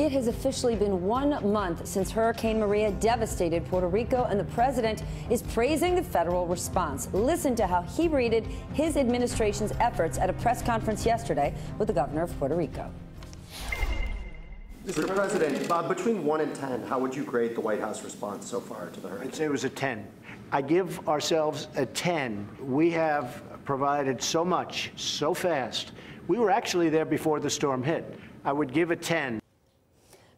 It has officially been 1 month since Hurricane Maria devastated Puerto Rico, and the president is praising the federal response. Listen to how he rated his administration's efforts at a press conference yesterday with the governor of Puerto Rico. Mr. President, between 1 and 10, how would you grade the White House response so far to the hurricane? I'd say it was a 10. I give ourselves a 10. We have provided so much, so fast. We were actually there before the storm hit. I would give a 10.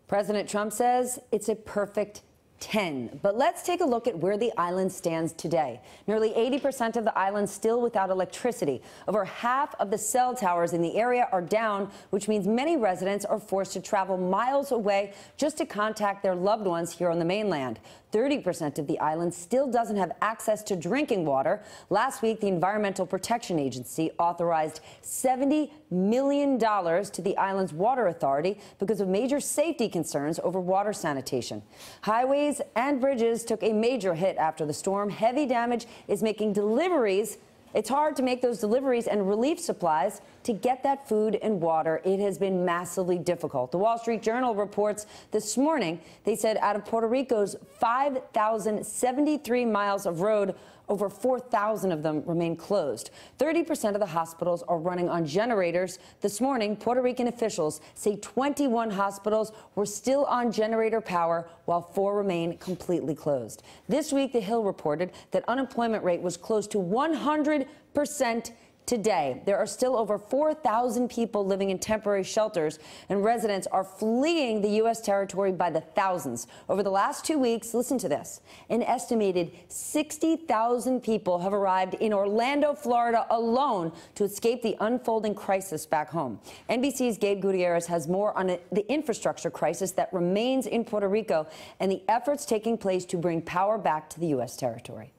President Trump says it's a perfect 10. But let's take a look at where the island stands today. Nearly 80% of the island still without electricity. Over half of the cell towers in the area are down, which means many residents are forced to travel miles away just to contact their loved ones here on the mainland. 30% of the island still doesn't have access to drinking water. Last week, the Environmental Protection Agency authorized $70 million to the island's water authority because of major safety concerns over water sanitation. Highways and bridges took a major hit after the storm. Heavy damage is making deliveries. It's hard to make those deliveries and relief supplies to get that food and water. It has been massively difficult. The Wall Street Journal reports this morning, they said out of Puerto Rico's 5,073 miles of road, over 4,000 of them remain closed. 30% of the hospitals are running on generators. This morning, Puerto Rican officials say 21 hospitals were still on generator power, while 4 remain completely closed. This week, The Hill reported that unemployment rate was close to 100% today. There are still over 4,000 people living in temporary shelters, and residents are fleeing the U.S. territory by the thousands. Over the last 2 weeks, listen to this, an estimated 60,000 people have arrived in Orlando, Florida alone to escape the unfolding crisis back home. NBC's Gabe Gutierrez has more on the infrastructure crisis that remains in Puerto Rico and the efforts taking place to bring power back to the U.S. territory.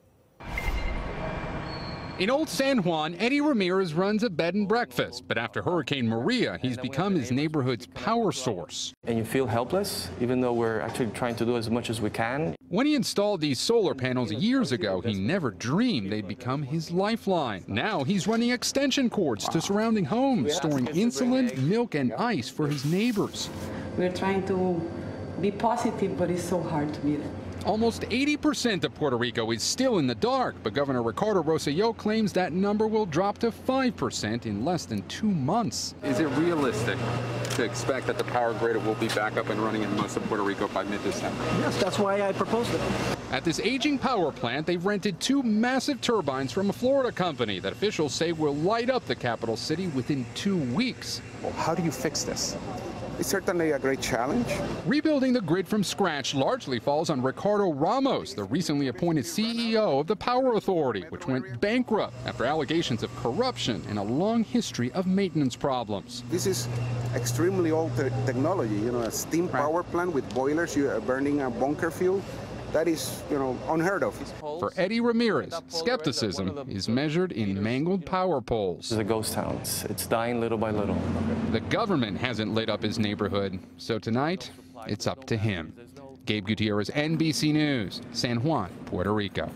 In Old San Juan, Eddie Ramirez runs a bed and breakfast, but after Hurricane Maria, he's become his neighborhood's power source. And you feel helpless, even though we're actually trying to do as much as we can. When he installed these solar panels years ago, he never dreamed they'd become his lifeline. Now he's running extension cords to surrounding homes, storing insulin, milk, and ice for his neighbors. We're trying to be positive, but it's so hard to be there. Almost 80% of Puerto Rico is still in the dark, but Governor Ricardo Rosselló claims that number will drop to 5% in less than 2 months. Is it realistic to expect that the power grid will be back up and running in most of Puerto Rico by mid-December? Yes, that's why I proposed it. At this aging power plant, they've rented 2 massive turbines from a Florida company that officials say will light up the capital city within 2 weeks. Well, how do you fix this? It's certainly a great challenge. Rebuilding the grid from scratch largely falls on Ricardo Ramos, the recently appointed CEO of the Power Authority, which went bankrupt after allegations of corruption and a long history of maintenance problems. This is extremely old technology, you know, a steam power plant with boilers, you are burning a bunker fuel. That is, you know, unheard of. For Eddie Ramirez, skepticism is measured in mangled power poles. It's a ghost town. It's dying little by little. The government hasn't lit up his neighborhood, so tonight, it's up to him. Gabe Gutierrez, NBC News, San Juan, Puerto Rico.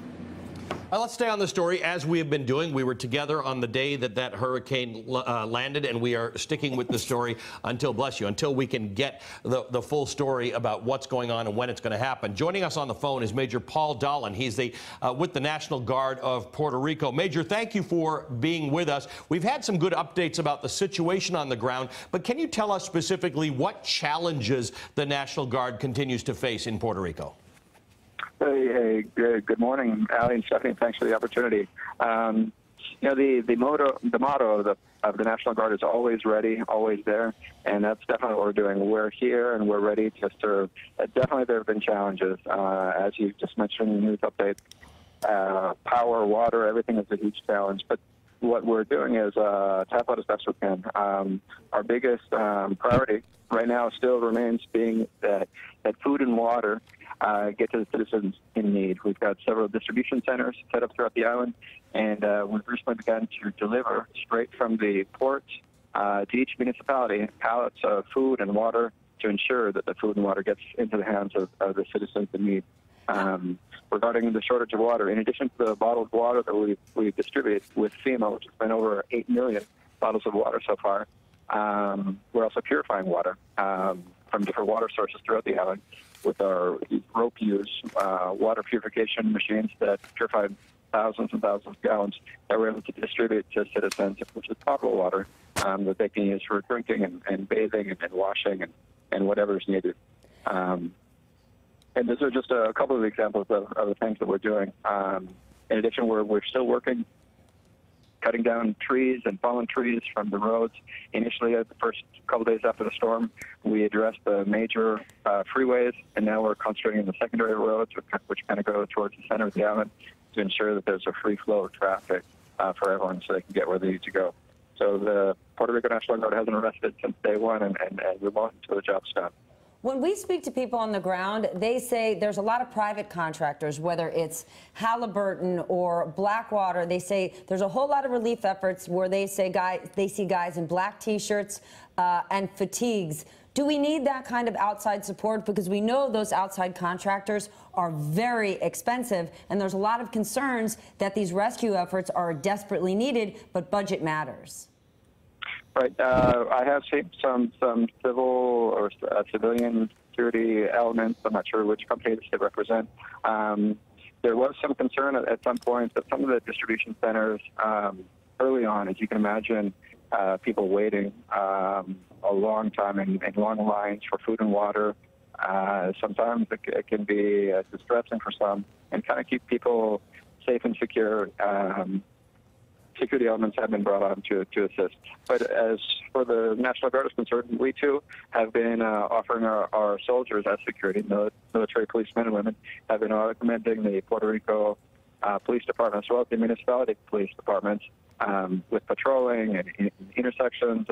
Let's stay on the story as we have been doing. We were together on the day that hurricane landed, and we are sticking with the story until, bless you, until we can get the full story about what's going on and when it's going to happen. Joining us on the phone is Major Paul Dolan. He's with the National Guard of Puerto Rico. Major, thank you for being with us. We've had some good updates about the situation on the ground, but can you tell us specifically what challenges the National Guard continues to face in Puerto Rico? Hey, good morning, Ali and Stephanie. Thanks for the opportunity. You know, the motto of the National Guard is always ready, always there, and that's definitely what we're doing. We're here and we're ready to serve. Definitely, there have been challenges, as you just mentioned in the news update. Power, water, everything is a huge challenge, but what we're doing is tap out as best we can. Our biggest priority right now still remains being that food and water get to the citizens in need. We've got several distribution centers set up throughout the island, and we've recently begun to deliver straight from the port to each municipality pallets of food and water to ensure that the food and water gets into the hands of the citizens in need. Regarding the shortage of water, in addition to the bottled water that we've distributed with FEMA, which has been over 8 million bottles of water so far, we're also purifying water. from different water sources throughout the island with our rope use, water purification machines that purify thousands and thousands of gallons that we're able to distribute to citizens, which is potable water that they can use for drinking and bathing and washing and whatever is needed. And those are just a couple of examples of the things that we're doing. In addition, we're still working, cutting down trees and fallen trees from the roads. Initially, the first couple of days after the storm, we addressed the major freeways, and now we're concentrating on the secondary roads, which kind of go towards the center of the island, to ensure that there's a free flow of traffic for everyone so they can get where they need to go. So the Puerto Rico National Guard hasn't rested since day one, and we won't until the job's done. When we speak to people on the ground, they say there's a lot of private contractors, whether it's Halliburton or Blackwater. They say there's a whole lot of relief efforts where they say they see guys in black T-shirts and fatigues. Do we need that kind of outside support? Because we know those outside contractors are very expensive, and there's a lot of concerns that these rescue efforts are desperately needed, but budget matters. Right. I have seen some civil or civilian security elements. I'm not sure which companies they represent. There was some concern at some point that some of the distribution centers early on, as you can imagine, people waiting a long time in long lines for food and water. Sometimes it can be distressing for some and kind of keep people safe and secure. Security elements have been brought on to assist. But as for the National Guard is concerned, we too have been offering our soldiers as security, military policemen and women, have been augmenting the Puerto Rico Police Department as well as the municipality police departments with patrolling and intersections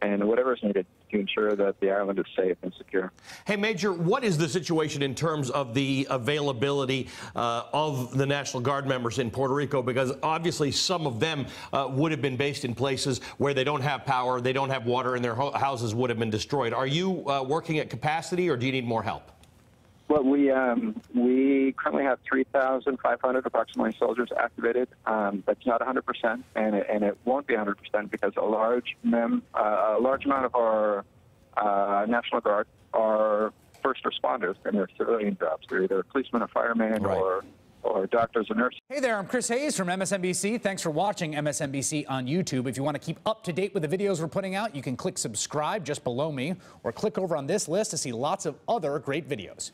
and whatever is needed to ensure that the island is safe and secure. Hey, Major, what is the situation in terms of the availability of the National Guard members in Puerto Rico? Because obviously some of them would have been based in places where they don't have power, they don't have water, and their houses would have been destroyed. Are you working at capacity, or do you need more help? Well, we currently have 3,500 approximately soldiers activated. That's not 100%, and it won't be 100% because a large amount of our National Guard are first responders and they're civilian jobs. They're either policemen or firemen, right, or doctors or nurses. Hey there, I'm Chris Hayes from MSNBC. Thanks for watching MSNBC on YouTube. If you want to keep up to date with the videos we're putting out, you can click subscribe just below me or click over on this list to see lots of other great videos.